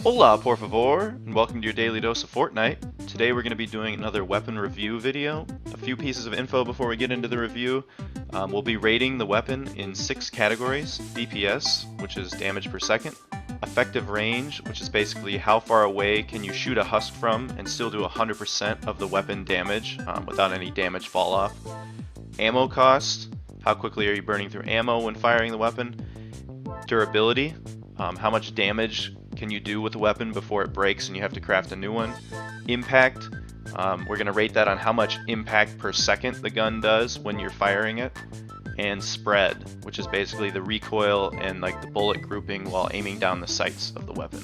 Hola, por favor, and welcome to your daily dose of Fortnite. Today we're going to be doing another weapon review video. A few pieces of info before we get into the review. We'll be rating the weapon in 6 categories. DPS, which is damage per second. Effective range, which is basically how far away can you shoot a husk from and still do 100% of the weapon damage without any damage fall off. Ammo cost, how quickly are you burning through ammo when firing the weapon. Durability, how much damage can you do with the weapon before it breaks and you have to craft a new one. Impact, we're going to rate that on how much impact per second the gun does when you're firing it. And spread, which is basically the recoil and like the bullet grouping while aiming down the sights of the weapon.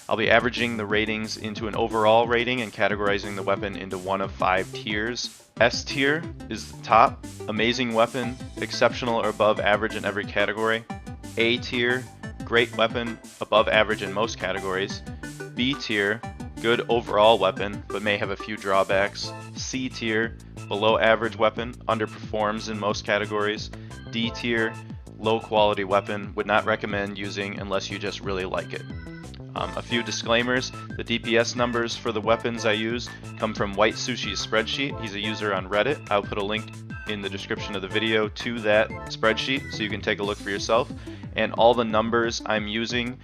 I'll be averaging the ratings into an overall rating and categorizing the weapon into one of 5 tiers. S tier is the top, amazing weapon, exceptional or above average in every category. A tier, great weapon, above average in most categories. B tier, good overall weapon, but may have a few drawbacks. C tier, below average weapon, underperforms in most categories. D tier, low quality weapon, would not recommend using unless you just really like it. A few disclaimers, the DPS numbers for the weapons I use come from White Sushi's spreadsheet. He's a user on Reddit. I'll put a link in the description of the video to that spreadsheet so you can take a look for yourself. And all the numbers I'm using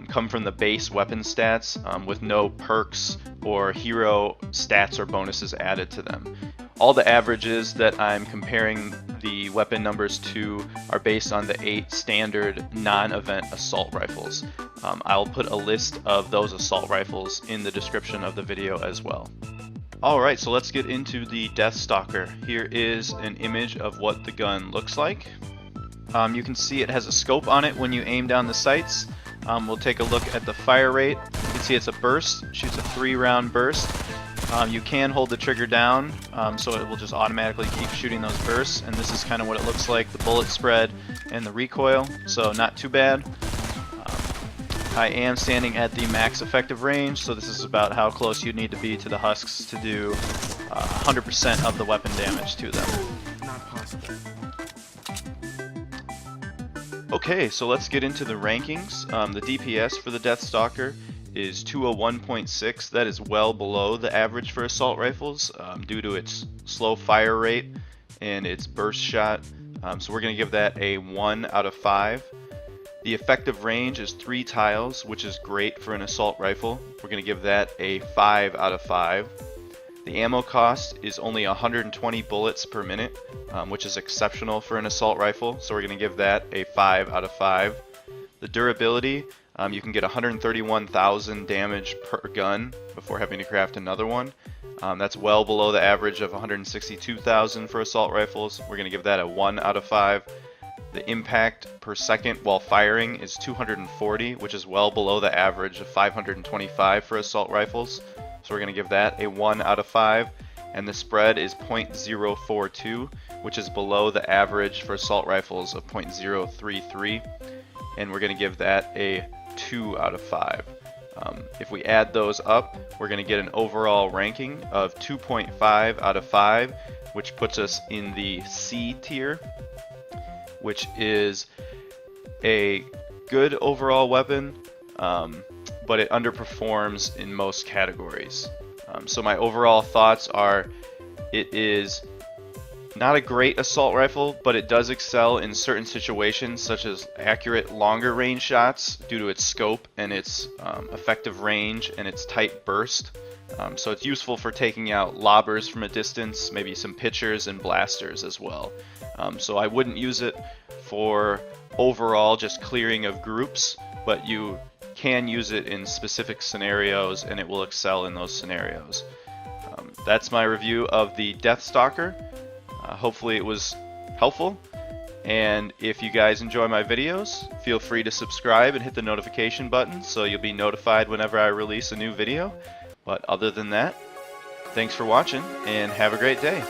come from the base weapon stats with no perks or hero stats or bonuses added to them. All the averages that I'm comparing the weapon numbers to are based on the 8 standard non-event assault rifles. I'll put a list of those assault rifles in the description of the video as well. Alright, so let's get into the Deathstalker. Here is an image of what the gun looks like. You can see it has a scope on it when you aim down the sights. We'll take a look at the fire rate. You can see it's a burst, shoots a 3-round burst. You can hold the trigger down, so it will just automatically keep shooting those bursts, and this is kind of what it looks like, the bullet spread and the recoil, so not too bad. I am standing at the max effective range, so this is about how close you'd need to be to the husks to do 100% of the weapon damage to them. Not possible. Okay, so let's get into the rankings. The DPS for the Deathstalker is 201.6. That is well below the average for assault rifles due to its slow fire rate and its burst shot. So we're going to give that a 1 out of 5. The effective range is 3 tiles, which is great for an assault rifle. We're going to give that a 5 out of 5. The ammo cost is only 120 bullets per minute, which is exceptional for an assault rifle, so we're going to give that a 5 out of 5. The durability, you can get 131,000 damage per gun before having to craft another one. That's well below the average of 162,000 for assault rifles. We're going to give that a 1 out of 5. The impact per second while firing is 240, which is well below the average of 525 for assault rifles. So we're going to give that a 1 out of 5. And the spread is 0.042, which is below the average for assault rifles of 0.033. And we're going to give that a 2 out of 5. If we add those up, we're going to get an overall ranking of 2.5 out of 5, which puts us in the C tier, which is a good overall weapon, but it underperforms in most categories. So my overall thoughts are, it is not a great assault rifle, but it does excel in certain situations, such as accurate longer range shots due to its scope and its effective range and its tight burst. So it's useful for taking out lobbers from a distance, maybe some pitchers and blasters as well. So I wouldn't use it for overall just clearing of groups, but you can use it in specific scenarios and it will excel in those scenarios. That's my review of the Deathstalker. Hopefully it was helpful, and if you guys enjoy my videos, feel free to subscribe and hit the notification button so you'll be notified whenever I release a new video. But other than that, thanks for watching and have a great day.